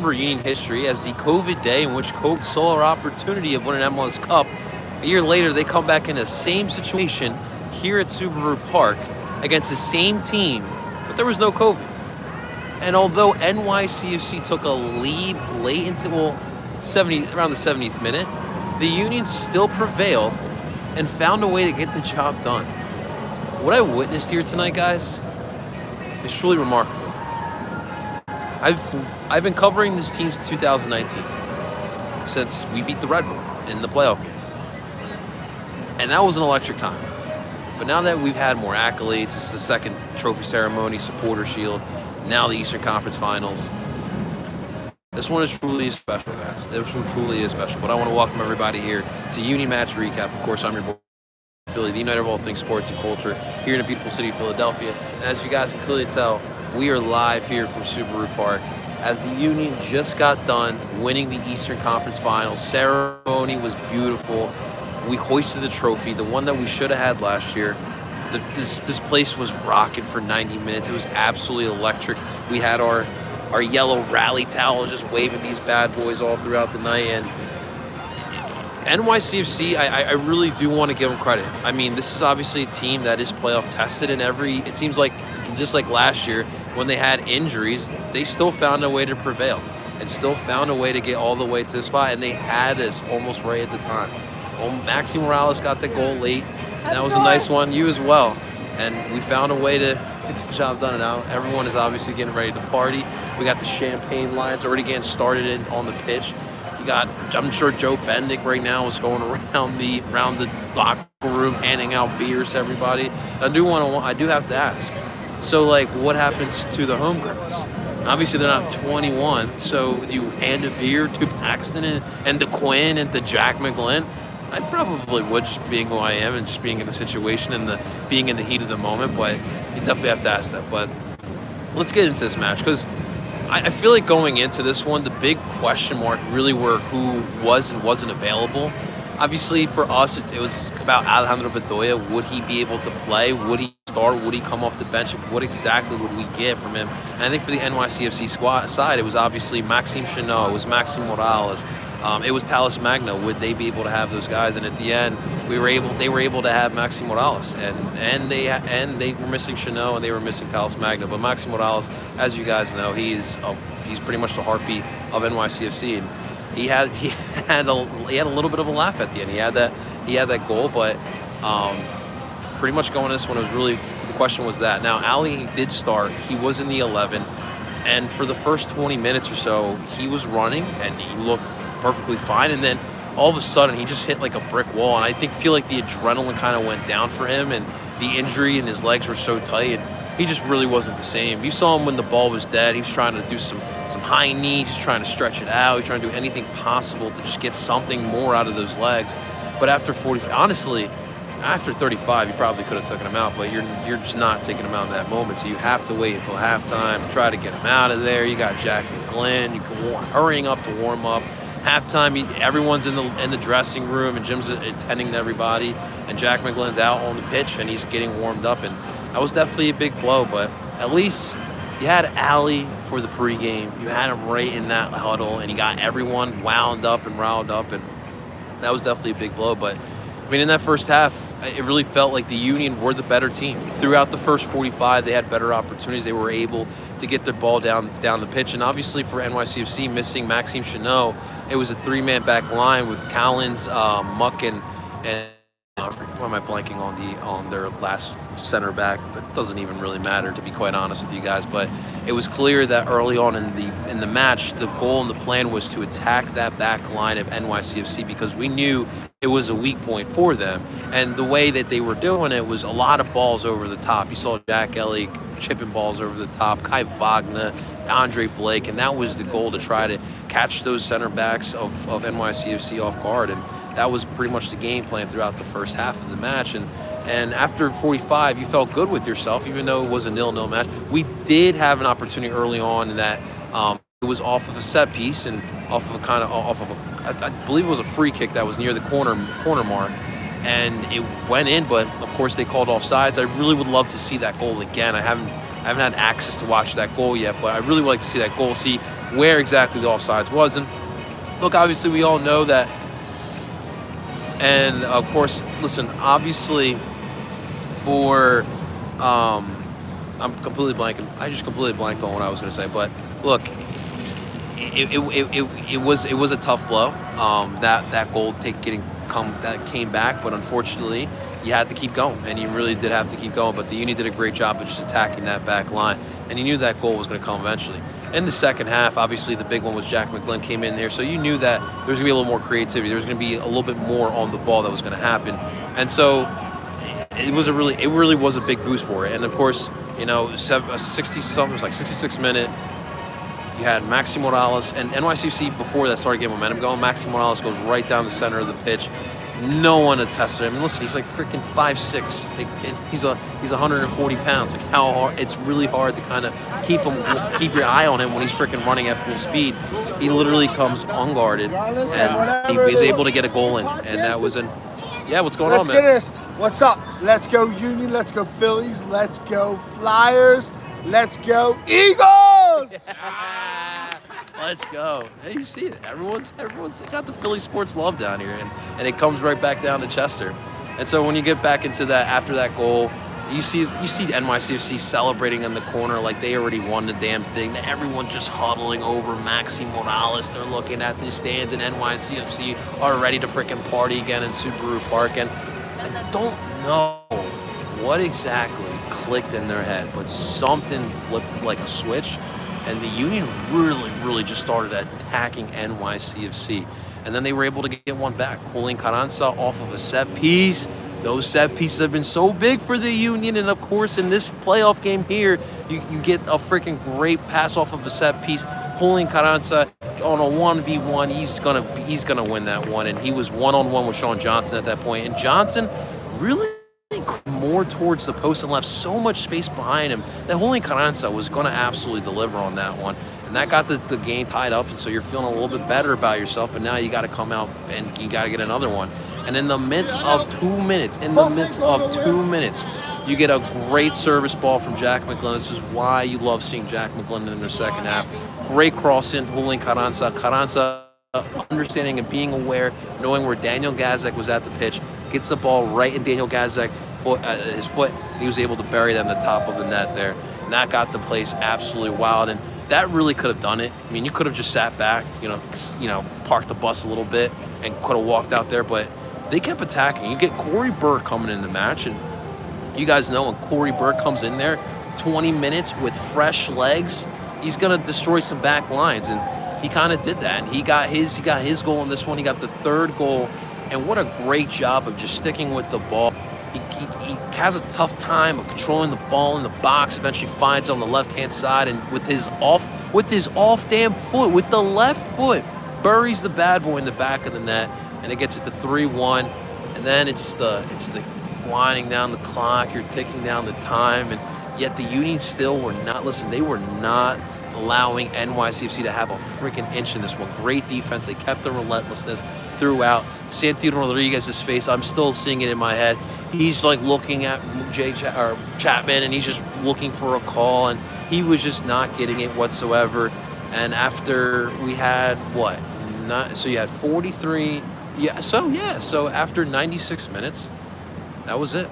Union history as the COVID day in which COVID saw our opportunity of winning MLS Cup. A year later, they come back in the same situation here at Subaru Park against the same team, but there was no COVID. And although NYCFC took a lead late into around the 70th minute, the Union still prevailed and found a way to get the job done. What I witnessed here tonight, guys, is truly remarkable. I've been covering this team since 2019, since we beat the Red Bull in the playoff game. And that was an electric time. But now that we've had more accolades, it's the second trophy ceremony, supporter shield, now the Eastern Conference Finals. This one is truly special, guys. This one truly is special. But I want to welcome everybody here to Union Match Recap. Of course, I'm your boy, Philly, the united of all things sports and culture, here in the beautiful city of Philadelphia. And as you guys can clearly tell, we are live here from Subaru Park as the Union just got done winning the Eastern Conference Finals. Ceremony was beautiful. We hoisted the trophy, the one that we should have had last year. This place was rocking for 90 minutes. It was absolutely electric. We had our yellow rally towels just waving these bad boys all throughout the night. And NYCFC, I really do want to give them credit. I mean, this is obviously a team that is playoff tested, and it seems like, just like last year, when they had injuries, they still found a way to prevail and still found a way to get all the way to the spot, and they had us almost right at the time. Well, Maxi Morales got the goal late, and that was a nice one. You as well. And we found a way to get the job done. And now everyone is obviously getting ready to party. We got the champagne lines already getting started on the pitch. I'm sure Joe Bendick right now is going around the locker room handing out beers to everybody. I do have to ask. So, what happens to the homegrowns? Obviously, they're not 21, so you hand a beer to Paxton and to Quinn and to Jack McGlynn. I probably would, just being who I am and just being in the situation and being in the heat of the moment, but you definitely have to ask that. But let's get into this match, because I feel like going into this one, the big question mark really were who was and wasn't available. Obviously, for us, it was about Alejandro Bedoya. Would he be able to play? Would he start? Would he come off the bench? What exactly would we get from him? And I think for the NYCFC squad side, it was obviously Maxime Chanot, it was Maxi Morales, it was Talis Magna. Would they be able to have those guys? And at the end, they were able to have Maxi Morales, and they were missing Chanot and they were missing Talis Magna. But Maxi Morales, as you guys know, he's pretty much the heartbeat of NYCFC. And he had a little bit of a laugh at the end. He had that goal, but pretty much going this one, it was really, the question was that. Now, Ali did start. He was in the 11, and for the first 20 minutes or so, he was running and he looked perfectly fine. And then all of a sudden, he just hit like a brick wall. And I feel like the adrenaline kind of went down for him, and the injury and his legs were so tight. He just really wasn't the same. You saw him when the ball was dead. He was trying to do some high knees. He's trying to stretch it out. He's trying to do anything possible to just get something more out of those legs. But after 35, you probably could have taken him out, but you're just not taking him out in that moment. So you have to wait until halftime, try to get him out of there. You got Jack McGlynn. You can hurrying up to warm up. Halftime, everyone's in the dressing room, and Jim's attending to everybody. And Jack McGlynn's out on the pitch, and he's getting warmed up. And that was definitely a big blow, but at least you had Ali for the pregame. You had him right in that huddle, and he got everyone wound up and riled up, and that was definitely a big blow. But, I mean, in that first half, it really felt like the Union were the better team. Throughout the first 45, they had better opportunities. They were able to get the ball down the pitch. And obviously for NYCFC, missing Maxime Chanot, it was a three-man back line with Collins, Muck, and why am I blanking on their last center back? But it doesn't even really matter, to be quite honest with you guys. But it was clear that early on in the match, the goal and the plan was to attack that back line of NYCFC, because we knew it was a weak point for them. And the way that they were doing it was a lot of balls over the top. You saw Jack Elliott chipping balls over the top, Kai Wagner, Andre Blake, and that was the goal, to try to catch those center backs of NYCFC off guard. And that was pretty much the game plan throughout the first half of the match. And after 45, you felt good with yourself, even though it was a 0-0 match. We did have an opportunity early on in that it was off of a set piece and off of I believe it was a free kick that was near the corner mark, and it went in. But of course, they called offsides. I really would love to see that goal again. I haven't had access to watch that goal yet, but I really would like to see that goal. See where exactly the offsides was. And look, obviously we all know that. And of course, listen, obviously for I'm completely blanking. I just completely blanked on what I was going to say. But look, it was a tough blow. That goal that came back, but unfortunately, you had to keep going, and you really did have to keep going. But the Uni did a great job of just attacking that back line, and you knew that goal was going to come eventually. In the second half, obviously the big one was Jack McGlynn came in there, so you knew that there was going to be a little more creativity. There was going to be a little bit more on the ball that was going to happen, and so it really was a big boost for it. And of course, you know, 60-something, it was like 66 minute. You had Maxi Morales, and NYCFC before that started getting momentum going. Maxi Morales goes right down the center of the pitch. No one had tested him. And listen, he's like freaking 5'6". He's 140 pounds. Like how hard? It's really hard to kind of keep your eye on him when he's freaking running at full speed. He literally comes unguarded, and he was able to get a goal in. And that was yeah. What's going on, man? Let's get this. What's up? Let's go Union. Let's go Phillies. Let's go Flyers. Let's go Eagles. Let's go. Hey, you see it. Everyone's got the Philly sports love down here, and it comes right back down to Chester. And so when you get back into that, after that goal, you see NYCFC celebrating in the corner like they already won the damn thing. Everyone just huddling over Maxi Morales. They're looking at the stands, and NYCFC are ready to freaking party again in Subaru Park. And I don't know what exactly clicked in their head, but something flipped like a switch. And the Union really just started attacking NYCFC. And then they were able to get one back. Julian Carranza off of a set piece. Those set pieces have been so big for the Union. And of course, in this playoff game here, you get a freaking great pass off of a set piece. Julian Carranza on a 1v1, he's gonna win that one. And he was one-on-one with Sean Johnson at that point. And Johnson really more towards the post and left so much space behind him that Julian Carranza was going to absolutely deliver on that one. And that got the game tied up, and so you're feeling a little bit better about yourself, but now you got to come out and you got to get another one. And in the midst of 2 minutes, you get a great service ball from Jack McGlynn. This is why you love seeing Jack McGlynn in the second half. Great cross into Julian Carranza. Carranza understanding and being aware, knowing where Daniel Gazek was at the pitch, gets the ball right in Daniel Gazek's his foot. He was able to bury that in the top of the net there, and that got the place absolutely wild. And that really could have done it. I mean, you could have just sat back, you know, parked the bus a little bit, and could have walked out there. But they kept attacking. You get Corey Burke coming in the match, and you guys know when Corey Burke comes in there, 20 minutes with fresh legs, he's gonna destroy some back lines, and he kind of did that. And he got his goal in this one. He got the third goal, and what a great job of just sticking with the ball. He has a tough time of controlling the ball in the box. Eventually finds it on the left-hand side, and with his off damn foot, with the left foot, buries the bad boy in the back of the net, and it gets it to 3-1. And then it's the winding down the clock. You're ticking down the time, and yet the Union still were not. Listen, they were not allowing NYCFC to have a freaking inch in this one. Great defense. They kept the relentlessness throughout. Santi Rodriguez's face, I'm still seeing it in my head. He's like looking at Chapman, and he's just looking for a call, and he was just not getting it whatsoever. And after we had so you had 43, so after 96 minutes, that was it.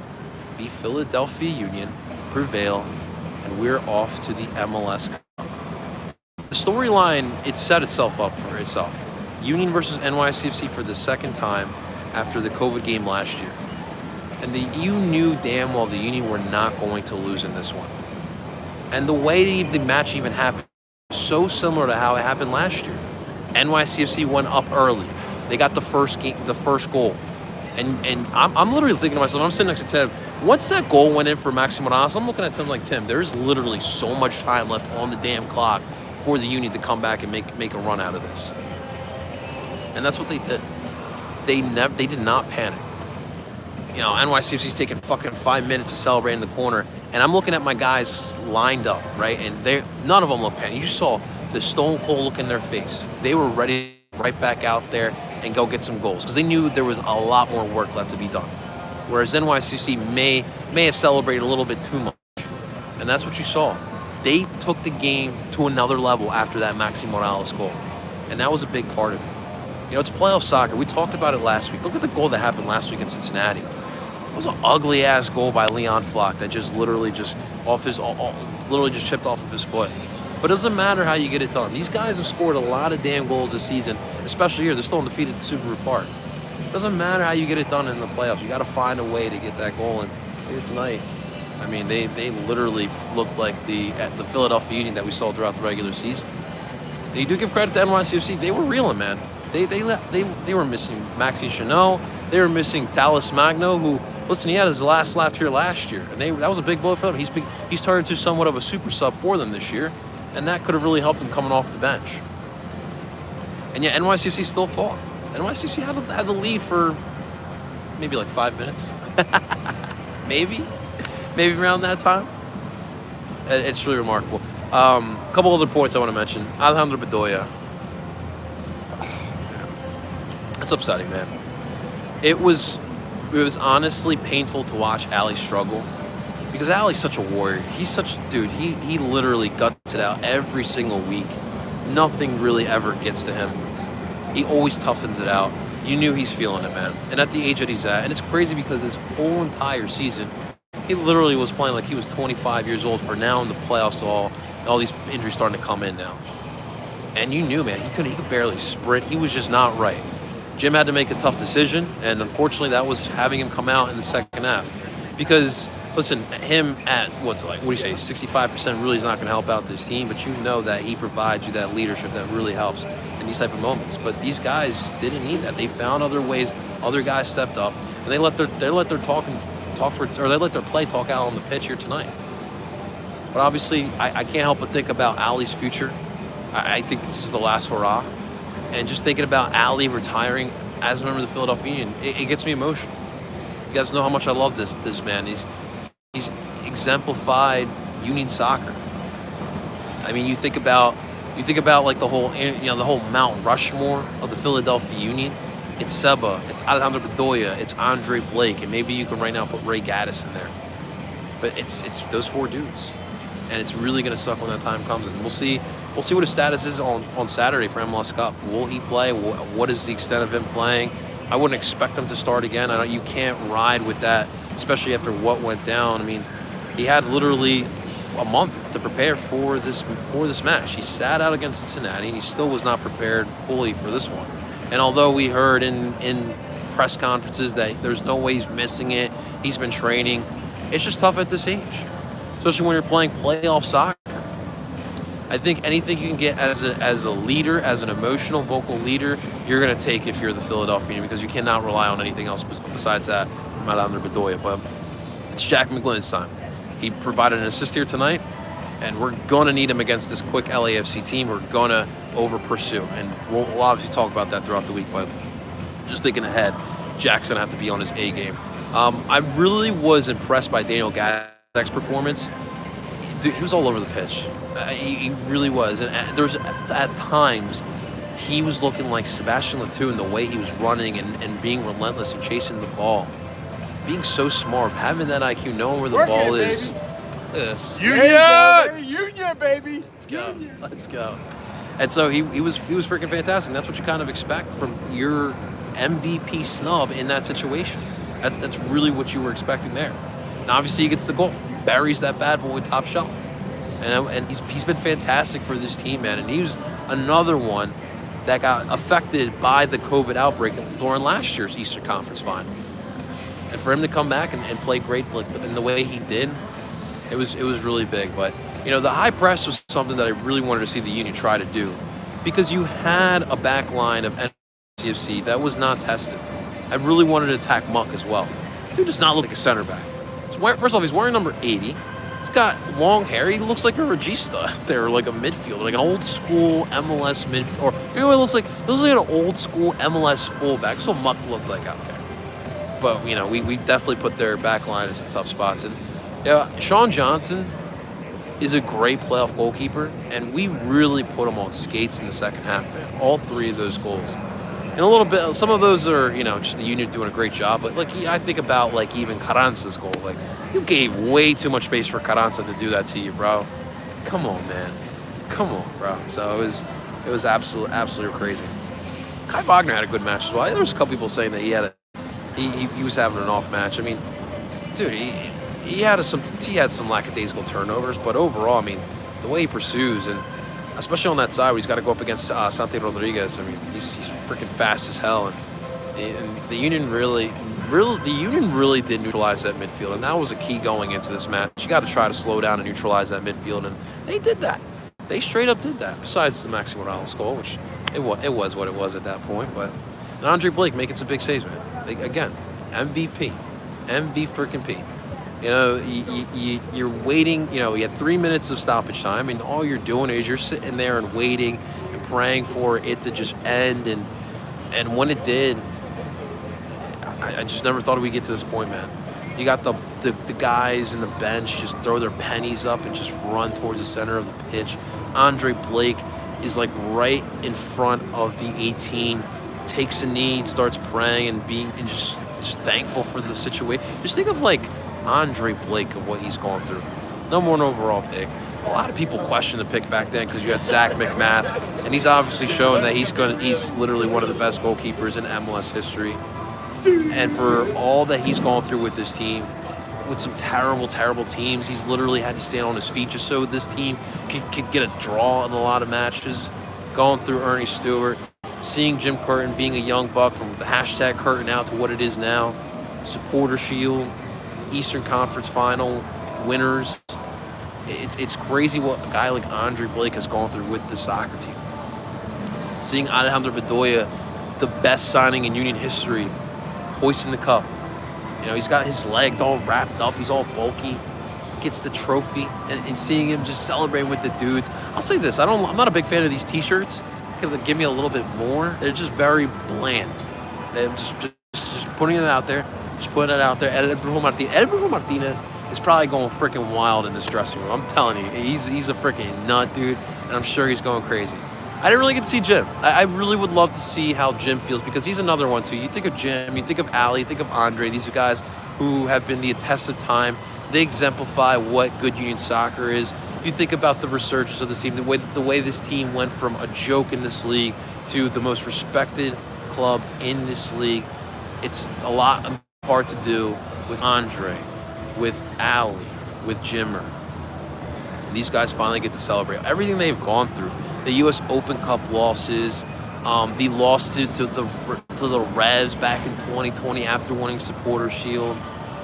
The Philadelphia Union prevail, and we're off to the MLS Cup. The storyline, it set itself up for itself. Union versus NYCFC for the second time after the COVID game last year. And you knew damn well the Union were not going to lose in this one. And the way the match even happened was so similar to how it happened last year. NYCFC went up early. They got the first goal. And I'm literally thinking to myself, I'm sitting next to Tim, once that goal went in for Maxi Morales, I'm looking at Tim like, Tim, there's literally so much time left on the damn clock for the Union to come back and make a run out of this. And that's what they did. They did not panic. You know, NYCFC's taking fucking 5 minutes to celebrate in the corner, and I'm looking at my guys lined up, right? And none of them look panicked. You just saw the stone cold look in their face. They were ready right back out there and go get some goals because they knew there was a lot more work left to be done. Whereas NYCFC may have celebrated a little bit too much, and that's what you saw. they took the game to another level after that Maxi Morales goal. And that was a big part of it. You know, it's playoff soccer. We talked about it last week. Look at the goal that happened last week in Cincinnati. It was an ugly-ass goal by Leon Flock that just literally just chipped off of his foot. But it doesn't matter how you get it done. These guys have scored a lot of damn goals this season, especially here. They're still undefeated at Subaru Park. It doesn't matter how you get it done in the playoffs. You got to find a way to get that goal. And here tonight, I mean, they literally looked like the Philadelphia Union that we saw throughout the regular season. And you do give credit to NYCFC. They were reeling, man. They were missing Maxime Chanot. They were missing Dallas Magno, who, listen, he had his last laugh here last year, and that was a big blow for them. He's turned into somewhat of a super sub for them this year, and that could have really helped him coming off the bench. And yet NYCFC still fought. NYCFC had the lead for maybe like 5 minutes, maybe around that time. It's really remarkable. A couple other points I want to mention. Alejandro Bedoya. It's upsetting, man. It was honestly painful to watch Ali struggle, because Ali's such a warrior. He's such a dude. He literally guts it out every single week. Nothing really ever gets to him. He always toughens it out. You knew he's feeling it, man. And at the age that he's at, and it's crazy because this whole entire season, he literally was playing like he was 25 years old for now in the playoffs, all these injuries starting to come in now. And you knew, man, he could barely sprint. He was just not right. Jim had to make a tough decision, and unfortunately that was having him come out in the second half. Because, listen, him at, 65% really is not going to help out this team, but you know that he provides you that leadership that really helps in these type of moments. But these guys didn't need that. They found other ways. Other guys stepped up, and they let their play talk out on the pitch here tonight. But obviously, I can't help but think about Ali's future. I think this is the last hurrah. And just thinking about Ali retiring as a member of the Philadelphia Union, it gets me emotional. You guys know how much I love this man. He's exemplified Union soccer. I mean, you think about like the whole Mount Rushmore of the Philadelphia Union. It's Seba, it's Alejandro Bedoya, it's Andre Blake, and maybe you can right now put Ray Gaddis in there. But it's those four dudes, and it's really going to suck when that time comes. And we'll see what his status is on Saturday for MLS Cup. Will he play? What is the extent of him playing? I wouldn't expect him to start again. I know you can't ride with that, especially after what went down. I mean, he had literally a month to prepare for this match. He sat out against Cincinnati, and he still was not prepared fully for this one. And although we heard in press conferences that there's no way he's missing it, he's been training, it's just tough at this age, especially when you're playing playoff soccer. I think anything you can get as a leader, as an emotional vocal leader, you're going to take if you're the Philadelphia Union, because you cannot rely on anything else besides that from Alejandro Bedoya. But it's Jack McGlynn's time. He provided an assist here tonight, and we're going to need him against this quick LAFC team. We're going to over-pursue, and we'll obviously talk about that throughout the week, but just thinking ahead, Jack's going to have to be on his A game. I really was impressed by Daniel Gazek's performance. Dude, he was all over the pitch. He really was. And there's at times he was looking like Sebastian Latou in the way he was running and being relentless and chasing the ball. Being so smart, having that IQ, knowing where the ball is. This. Union, baby. Let's go. And so he was freaking fantastic. And that's what you kind of expect from your MVP snub in that situation. That's really what you were expecting there. And obviously he gets the goal, buries that bad boy top shelf. And he's been fantastic for this team, man. And he was another one that got affected by the COVID outbreak during last year's Eastern Conference Final. And for him to come back and play great in the way he did, it was really big. But, the high press was something that I really wanted to see the Union try to do, because you had a back line of NYCFC that was not tested. I really wanted to attack Muck as well. Dude does not look like a center back. First off, he's wearing number 80. He's got long hair. He looks like a regista there, like a midfielder, like an old school MLS midfielder. Or he looks like an old school MLS fullback. That's what Muck looked like out there. But we definitely put their back line in some tough spots. And Sean Johnson is a great playoff goalkeeper, and we really put him on skates in the second half, man. All three of those goals. And a little bit, some of those are, just the Union doing a great job. But, I think about, even Carranza's goal. You gave way too much space for Carranza to do that to you, bro. come on, man. Come on, bro. So it was absolutely crazy. Kai Wagner had a good match as well. There was a couple people saying that he was having an off match. I mean, dude, he had some lackadaisical turnovers, but overall, I mean, the way he pursues, and especially on that side where he's got to go up against Santi Rodriguez. I mean, he's freaking fast as hell, and the Union really did neutralize that midfield, and that was a key going into this match. You got to try to slow down and neutralize that midfield, and they did that. They straight up did that. Besides the Maxi Morales goal, which it was what it was at that point, but and Andre Blake making some big saves, man. Again, MVP, freaking P. You know, you're waiting. You know, you had 3 minutes of stoppage time, and all you're doing is you're sitting there and waiting and praying for it to just end. And when it did, I just never thought we'd get to this point, man. You got the guys in the bench just throw their pennies up and just run towards the center of the pitch. Andre Blake is like right in front of the 18, takes a knee, starts praying and just thankful for the situation. Just think of like Andre Blake of what he's gone through. Number 1 overall pick. A lot of people question the pick back then because you had Zach McMath, and he's obviously shown that he's literally one of the best goalkeepers in MLS history. And for all that he's gone through with this team, with some terrible teams, he's literally had to stand on his feet just so this team could get a draw in a lot of matches. Going through Ernie Stewart, seeing Jim Curtin being a young buck from the hashtag Curtin out to what it is now, Supporter Shield, Eastern Conference Final winners. It's crazy what a guy like Andre Blake has gone through with the soccer team. Seeing Alejandro Bedoya, the best signing in Union history, hoisting the cup. You know, he's got his leg all wrapped up. He's all bulky. Gets the trophy, and seeing him just celebrating with the dudes. I'll say this: I'm not a big fan of these T-shirts. Could give me a little bit more. They're just very bland. They're just putting it out there. Just putting it out there. El Brujo Martinez is probably going freaking wild in this dressing room. I'm telling you, he's a freaking nut, dude, and I'm sure he's going crazy. I didn't really get to see Jim. I really would love to see how Jim feels because he's another one too. You think of Jim, you think of Ali, you think of Andre. These are guys who have been the test of time. They exemplify what good Union soccer is. You think about the resurgence of this team, the way this team went from a joke in this league to the most respected club in this league. It's a lot hard to do with Andre, with Ali, with Jimmer. And these guys finally get to celebrate everything they've gone through. The U.S. Open Cup losses, the loss to the Revs back in 2020 after winning Supporter Shield,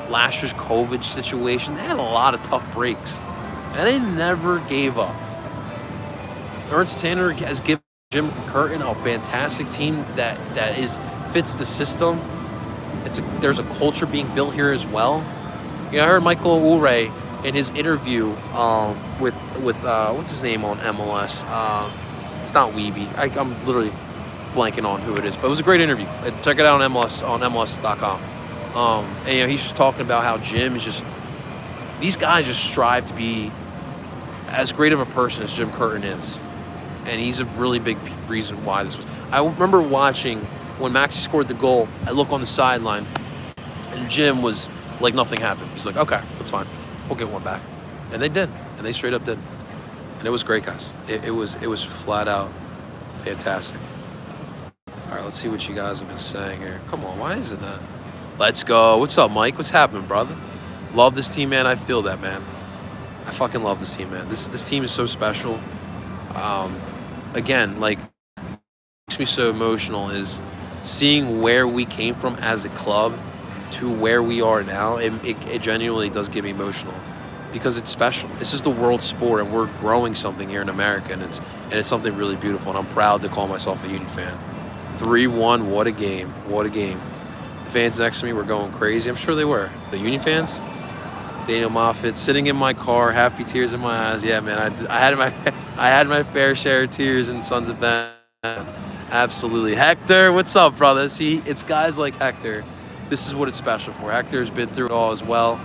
last year's COVID situation. They had a lot of tough breaks, and they never gave up. Ernst Tanner has given Jim Curtin a fantastic team that fits the system. There's a culture being built here as well. You know, I heard Michael Ure in his interview with what's his name on MLS. It's not Weeby. I'm literally blanking on who it is, but it was a great interview. Check it out on MLS.com. And you know, he's just talking about how Jim is just, these guys just strive to be as great of a person as Jim Curtin is, and he's a really big reason why this was. I remember watching when Maxi scored the goal. I look on the sideline, and Jim was like nothing happened. He's like, okay, that's fine. We'll get one back. And they did. And they straight up did. And it was great, guys. It was flat out fantastic. All right, let's see what you guys have been saying here. Come on, why isn't that? Let's go. What's up, Mike? What's happening, brother? Love this team, man. I feel that, man. I fucking love this team, man. This team is so special. Again, like, what makes me so emotional is seeing where we came from as a club to where we are now. It genuinely does get me emotional because it's special. This is the world sport, and we're growing something here in America, and it's something really beautiful, and I'm proud to call myself a Union fan. 3-1, what a game. What a game. The fans next to me were going crazy. I'm sure they were. The Union fans? Daniel Moffitt, sitting in my car, happy tears in my eyes. Yeah, man, I had my fair share of tears in Sons of Ben. Absolutely. Hector, what's up, brother? See, it's guys like Hector. This is what it's special for. Hector's been through it all as well.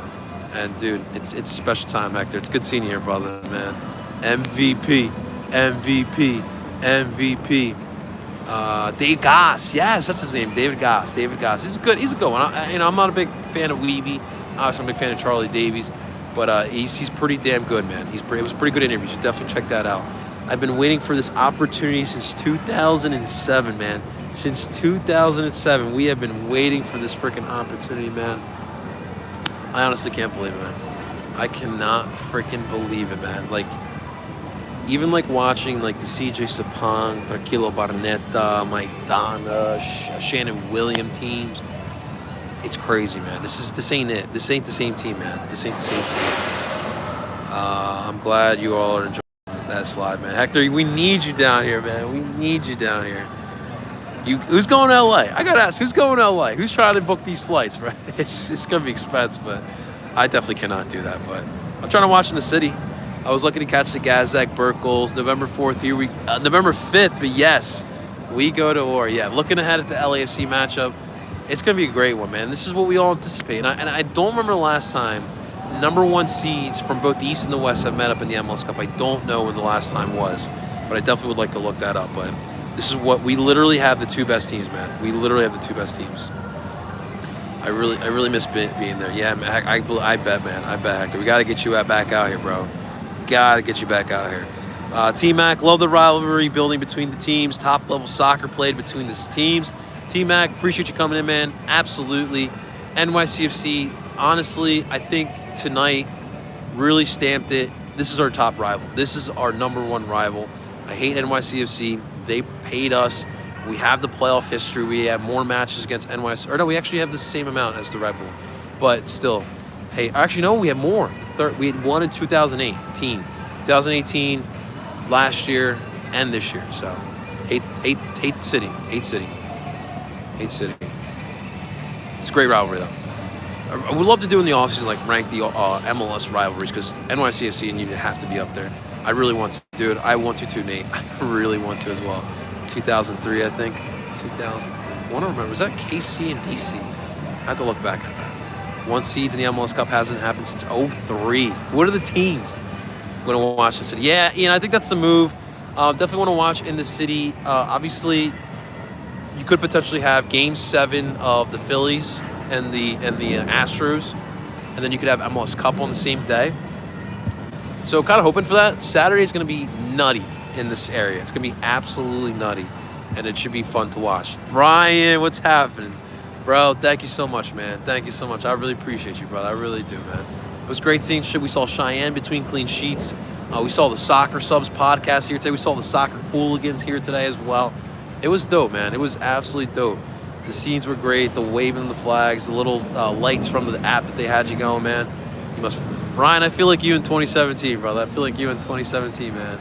And, dude, it's special time, Hector. It's good seeing you here, brother, man. MVP. Dave Goss. Yes, that's his name, David Goss. He's a good one. I'm not a big fan of Weeby. Obviously, I'm a big fan of Charlie Davies. But he's pretty damn good, man. It was a pretty good interview. You should definitely check that out. I've been waiting for this opportunity since 2007, man. Since 2007, we have been waiting for this freaking opportunity, man. I honestly can't believe it, man. I cannot freaking believe it, man. Like, even like watching like the CJ Sapong, Tranquilo Barnetta, Maidana, Shannon William teams. It's crazy, man. This ain't it. This ain't the same team, man. This ain't the same team. I'm glad you all are enjoying that slide, man. Hector, we need you down here, man. We need you down here. Who's going to LA? I gotta ask, who's going to LA? Who's trying to book these flights, right? It's gonna be expensive, but I definitely cannot do that. But I'm trying to watch in the city. I was looking to catch the Gazdak Burke goals November 4th. November 5th, but yes, we go to war. Yeah, looking ahead at the LAFC matchup. It's going to be a great one, man. This is what we all anticipate. And I don't remember the last time number one seeds from both the East and the West have met up in the MLS Cup. I don't know when the last time was, but I definitely would like to look that up. But this is what we literally have the two best teams, man. We literally have the two best teams. I really miss being there. Yeah, man, I bet, man. I bet, Hector. We got to get you back out here, bro. Got to get you back out here. T-Mac, love the rivalry building between the teams. Top-level soccer played between the teams. T-Mac, appreciate you coming in, man. Absolutely. NYCFC, honestly, I think tonight really stamped it. This is our top rival. This is our number one rival. I hate NYCFC. They paid us. We have the playoff history. We have more matches against NYC. Or no, we actually have the same amount as the Red Bull. But still, hey, actually, no, we have more. We had one in 2018. 2018, last year, and this year. So, hate City. Hate City. Hate City. It's a great rivalry, though. I would love to do in the offseason, like rank the MLS rivalries, because NYCFC and Union have to be up there. I really want to do it. I want to too, Nate. I really want to as well. 2003, I think. 2003. I want to remember. Was that KC and DC? I have to look back at that. One seeds in the MLS Cup hasn't happened since 03. What are the teams? I'm going to watch the city. Yeah, I think that's the move. Definitely want to watch in the city. Obviously, you could potentially have Game 7 of the Phillies and the Astros, and then you could have MLS Cup on the same day. So kind of hoping for that. Saturday is going to be nutty in this area. It's going to be absolutely nutty, and it should be fun to watch. Brian, what's happening? Bro, thank you so much, man. Thank you so much. I really appreciate you, brother. I really do, man. It was great seeing shit. We saw Cheyenne between clean sheets. We saw the Soccer Subs podcast here today. We saw the Soccer Hooligans here today as well. It was dope, man. It was absolutely dope. The scenes were great. The waving of the flags, the little lights from the app that they had you going, man. Ryan, I feel like you in 2017, brother. I feel like you in 2017, man.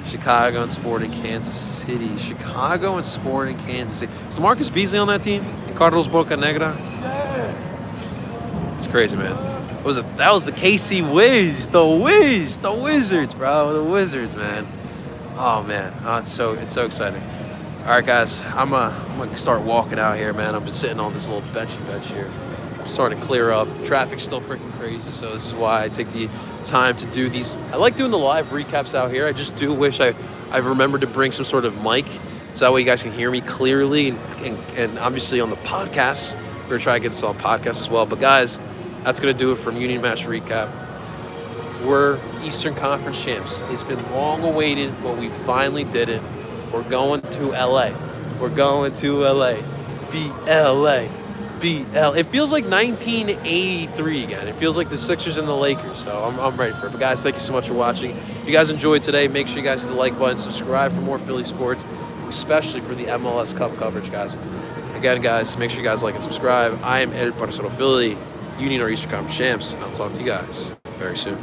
Chicago and Sporting Kansas City. Chicago and Sporting Kansas City. Is Marcus Beasley on that team? Carlos Bocanegra? Yeah. It's crazy, man. That was the KC Wiz. The Wizards, bro. The Wizards, man. Oh, man. Oh, it's so exciting. All right, guys. I'm gonna start walking out here, man. I've been sitting on this little bench here. I'm starting to clear up. Traffic's still freaking crazy, so this is why I take the time to do these. I like doing the live recaps out here. I just do wish I remembered to bring some sort of mic, so that way you guys can hear me clearly, and obviously on the podcast. We're gonna try to get this on podcast as well. But guys, that's gonna do it from Union Match Recap. We're Eastern Conference champs. It's been long awaited, but we finally did it. We're going to LA. We're going to LA. Beat LA. Beat L. It feels like 1983 again. It feels like the Sixers and the Lakers. So I'm ready for it. But guys, thank you so much for watching. If you guys enjoyed today, make sure you guys hit the like button, subscribe for more Philly sports, especially for the MLS Cup coverage, guys. Again, guys, make sure you guys like and subscribe. I am Parcero Philly. Union or Eastern Conference champs. And I'll talk to you guys very soon.